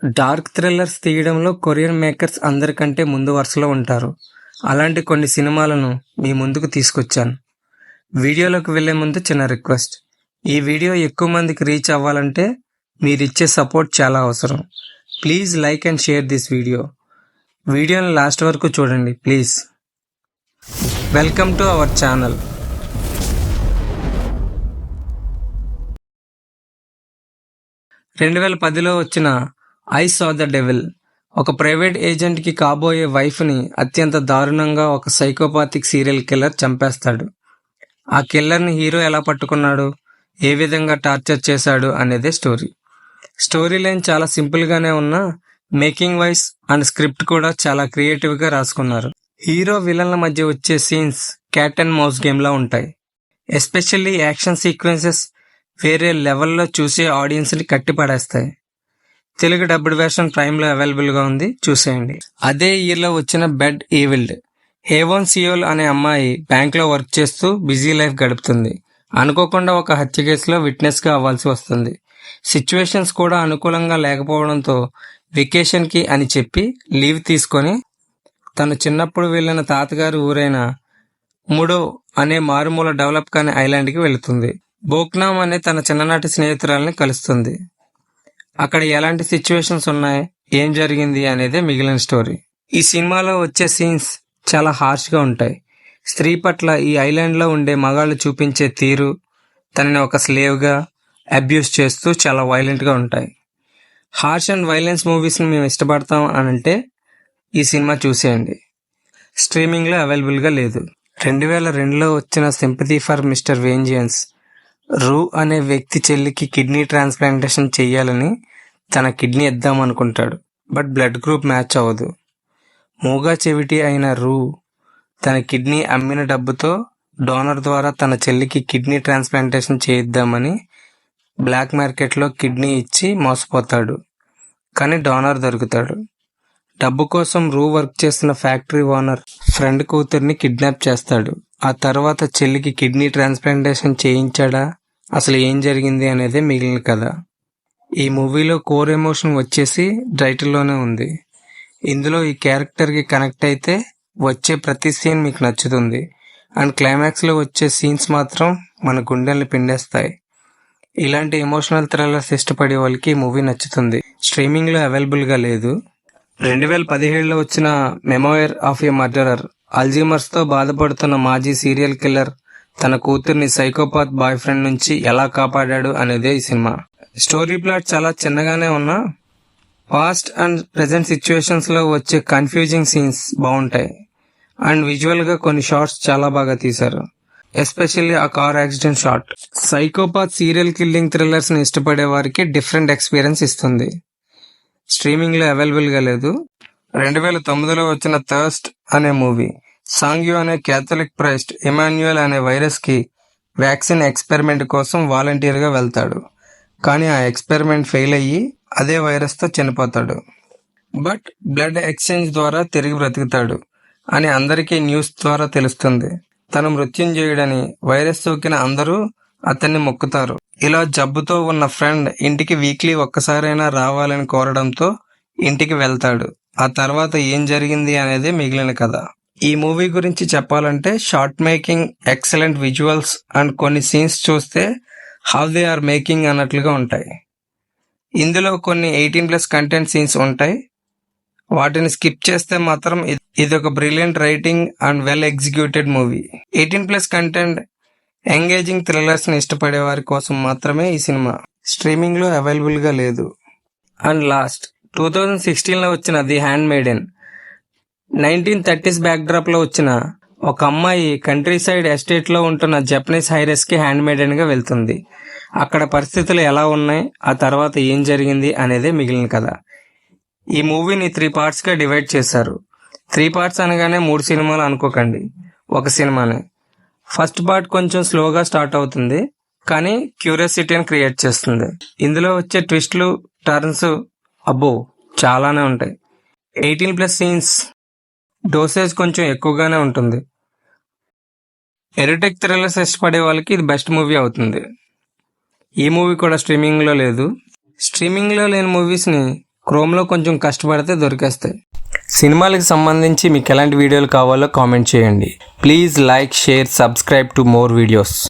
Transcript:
Dark thrillers తీయడంలో Korean makers అందరికంటే ముందు వరుసలో ఉంటారు. అలాంటి కొన్ని సినిమాలను మీ ముందుకు తీసుకొచ్చాను. వీడియోలోకి వెళ్లే ముందు చిన్న రిక్వెస్ట్. ఈ వీడియో ఎక్కువ మందికి రీచ్ అవ్వాలంటే మీరిచ్చే సపోర్ట్ చాలా అవసరం. Please like and share this video. వీడియోని లాస్ట్ వరకు చూడండి please. Welcome to our channel. (2010) వచ్చిన ఐ సా ద డెవిల్ ఒక ప్రైవేట్ ఏజెంట్కి కాబోయే వైఫ్ని అత్యంత దారుణంగా ఒక సైకోపాథిక్ సీరియల్ కిల్లర్ చంపేస్తాడు. ఆ కిల్లర్ని హీరో ఎలా పట్టుకున్నాడు, ఏ విధంగా టార్చర్ చేశాడు అనేదే స్టోరీ. స్టోరీ లైన్ చాలా సింపుల్గానే ఉన్నా మేకింగ్ వైస్ అండ్ స్క్రిప్ట్ కూడా చాలా క్రియేటివ్గా రాసుకున్నారు. హీరో విలన్ల మధ్య వచ్చే సీన్స్ క్యాట్ అండ్ మౌస్ గేమ్లా ఉంటాయి. ఎస్పెషల్లీ యాక్షన్ సీక్వెన్సెస్ వేరే లెవెల్లో చూసే ఆడియన్స్ని కట్టిపడేస్తాయి. తెలుగు డబ్బుడ్ వెర్షన్ ప్రైమ్లో అవైలబుల్గా ఉంది, చూసేయండి. అదే ఇయర్లో వచ్చిన బెడ్ ఈవిల్డ్. హేవోన్ సియోల్ అనే అమ్మాయి బ్యాంక్లో వర్క్ చేస్తూ బిజీ లైఫ్ గడుపుతుంది. అనుకోకుండా ఒక హత్య కేసులో విట్నెస్గా అవ్వాల్సి వస్తుంది. సిచ్యువేషన్స్ కూడా అనుకూలంగా లేకపోవడంతో వెకేషన్కి అని చెప్పి లీవ్ తీసుకొని తను చిన్నప్పుడు వెళ్ళిన తాతగారి ఊరైన ముడో అనే మారుమూల డెవలప్ కాని ఐలాండ్కి వెళుతుంది. బోక్నామ్ అనే తన చిన్ననాటి స్నేహితురాలని కలుస్తుంది. అక్కడ ఎలాంటి సిచ్యువేషన్స్ ఉన్నాయి, ఏం జరిగింది అనేదే మిగిలిన స్టోరీ. ఈ సినిమాలో వచ్చే సీన్స్ చాలా హార్ష్గా ఉంటాయి. స్త్రీ పట్ల ఈ ఐలాండ్లో ఉండే మగాళ్ళు చూపించే తీరు, తనని ఒక స్లేవ్గా అబ్యూస్ చేస్తూ చాలా వైలెంట్గా ఉంటాయి. హార్ష్ అండ్ వైలెన్స్ మూవీస్ని మేము ఇష్టపడతాం అనంటే ఈ సినిమా చూసేయండి. స్ట్రీమింగ్లో అవైలబుల్గా లేదు. 2002లో వచ్చిన సింపథీ ఫర్ మిస్టర్ వేంజియన్స్. రూ అనే వ్యక్తి చెల్లికి కిడ్నీ ట్రాన్స్ప్లాంటేషన్ చెయ్యాలని తన కిడ్నీ ఇద్దామనుకుంటాడు. బట్ బ్లడ్ గ్రూప్ మ్యాచ్ అవ్వదు. మూగా చెవిటి అయిన రూ తన కిడ్నీ అమ్మిన డబ్బుతో డోనర్ ద్వారా తన చెల్లికి కిడ్నీ ట్రాన్స్ప్లాంటేషన్ చేయిద్దామని బ్లాక్ మార్కెట్లో కిడ్నీ ఇచ్చి మోసపోతాడు. కానీ డోనర్ దొరుకుతాడు. డబ్బు కోసం రూ వర్క్ చేస్తున్న ఫ్యాక్టరీ ఓనర్ ఫ్రెండ్ కూతుర్ని కిడ్నాప్ చేస్తాడు. ఆ తర్వాత చెల్లికి కిడ్నీ ట్రాన్స్ప్లాంటేషన్ చేయించాడా, అసలు ఏం జరిగింది అనేదే మిగిలిన కథ. ఈ మూవీలో కోర్ ఎమోషన్ వచ్చేసి టైటిల్లోనే ఉంది. ఇందులో ఈ క్యారెక్టర్కి కనెక్ట్ అయితే వచ్చే ప్రతి సీన్ మీకు నచ్చుతుంది. అండ్ క్లైమాక్స్లో వచ్చే సీన్స్ మాత్రం మన గుండెల్ని పిండేస్తాయి. ఇలాంటి ఎమోషనల్ థ్రిల్లర్స్ ఇష్టపడే వాళ్ళకి ఈ మూవీ నచ్చుతుంది. స్ట్రీమింగ్లో అవైలబుల్గా లేదు. 2017లో వచ్చిన మెమోయిర్ ఆఫ్ ఎ మర్డరర్. అల్జీమర్స్తో బాధపడుతున్న మాజీ సీరియల్ కిల్లర్ తన కూతుర్ని సైకోపాత్ బాయ్ ఫ్రెండ్ నుంచి ఎలా కాపాడాడు అనేదే ఈ సినిమా. స్టోరీ ప్లాట్ చాలా చిన్నగానే ఉన్నా పాస్ట్ అండ్ ప్రెజెంట్ సిచ్యువేషన్స్లో వచ్చే కన్ఫ్యూజింగ్ సీన్స్ బాగుంటాయి. అండ్ విజువల్గా కొన్ని షార్ట్స్ చాలా బాగా తీశారు. ఎస్పెషల్లీ ఆ car accident shot. Psychopath serial killing థ్రిల్లర్స్ని ఇష్టపడే వారికి డిఫరెంట్ ఎక్స్పీరియన్స్ ఇస్తుంది. స్ట్రీమింగ్లో అవైలబుల్గా లేదు. 2009లో వచ్చిన థర్స్ట్ అనే మూవీ. సాంగ్యూ అనే క్యాథలిక్ ప్రైస్ట్ ఇమాన్యుయల్ అనే వైరస్కి వ్యాక్సిన్ ఎక్స్పెరిమెంట్ కోసం వాలంటీర్గా వెళ్తాడు. కానీ ఆ ఎక్స్పెరిమెంట్ ఫెయిల్ అయ్యి అదే వైరస్తో చనిపోతాడు. బట్ బ్లడ్ ఎక్స్చేంజ్ ద్వారా తిరిగి బ్రతుకుతాడు అని అందరికీ న్యూస్ ద్వారా తెలుస్తుంది. తను మృత్యుంజయుడని వైరస్ సోకిన అందరూ అతన్ని మొక్కుతారు. ఇలా జబ్బుతో ఉన్న ఫ్రెండ్ ఇంటికి వీక్లీ ఒక్కసారైనా రావాలని కోరడంతో ఇంటికి వెళ్తాడు. ఆ తర్వాత ఏం జరిగింది అనేది మిగిలిన కథ. ఈ మూవీ గురించి చెప్పాలంటే short making, excellent visuals and కొన్ని సీన్స్ చూస్తే హౌ దే ఆర్ మేకింగ్ అన్నట్లుగా ఉంటాయి. ఇందులో కొన్ని 18+ కంటెంట్ సీన్స్ ఉంటాయి. వాటిని స్కిప్ చేస్తే మాత్రం ఇదొక brilliant writing and well executed movie. 18+ content, engaging థ్రిల్లర్స్ని ఇష్టపడే వారి కోసం మాత్రమే ఈ సినిమా. స్ట్రీమింగ్లో అవైలబుల్గా లేదు. అండ్ లాస్ట్ 2016లో వచ్చిన ది హ్యాండ్ మెయిడెన్. 1930s బ్యాక్డ్రాప్లో వచ్చిన ఒక అమ్మాయి కంట్రీ సైడ్ ఎస్టేట్లో ఉంటున్న జపనీస్ హైరస్కి హ్యాండ్ మెయిడెన్గా వెళ్తుంది. అక్కడ పరిస్థితులు ఎలా ఉన్నాయి, ఆ తర్వాత ఏం జరిగింది అనేదే మిగిలిన కథ. ఈ మూవీని 3 పార్ట్స్గా డివైడ్ చేశారు. 3 పార్ట్స్ అనగానే 3 సినిమాలు అనుకోకండి, ఒక సినిమానే. ఫస్ట్ పార్ట్ కొంచెం స్లోగా స్టార్ట్ అవుతుంది, కానీ క్యూరియాసిటీని క్రియేట్ చేస్తుంది. ఇందులో వచ్చే ట్విస్ట్లు, టర్న్స్ అబ్బో చాలానే ఉంటాయి. 18+ సీన్స్, డోసేజ్ కొంచెం ఎక్కువగానే ఉంటుంది. ఎరోటిక్ థ్రిల్లర్స్ ఇష్టపడే వాళ్ళకి ఇది బెస్ట్ మూవీ అవుతుంది. ఈ మూవీ కూడా స్ట్రీమింగ్లో లేదు. స్ట్రీమింగ్లో లేని మూవీస్ని క్రోమ్లో కొంచెం కష్టపడితే దొరికేస్తాయి. సినిమాలకు సంబంధించి మీకు ఎలాంటి వీడియోలు కావాలో కామెంట్ చేయండి. Please like, share, subscribe to more videos.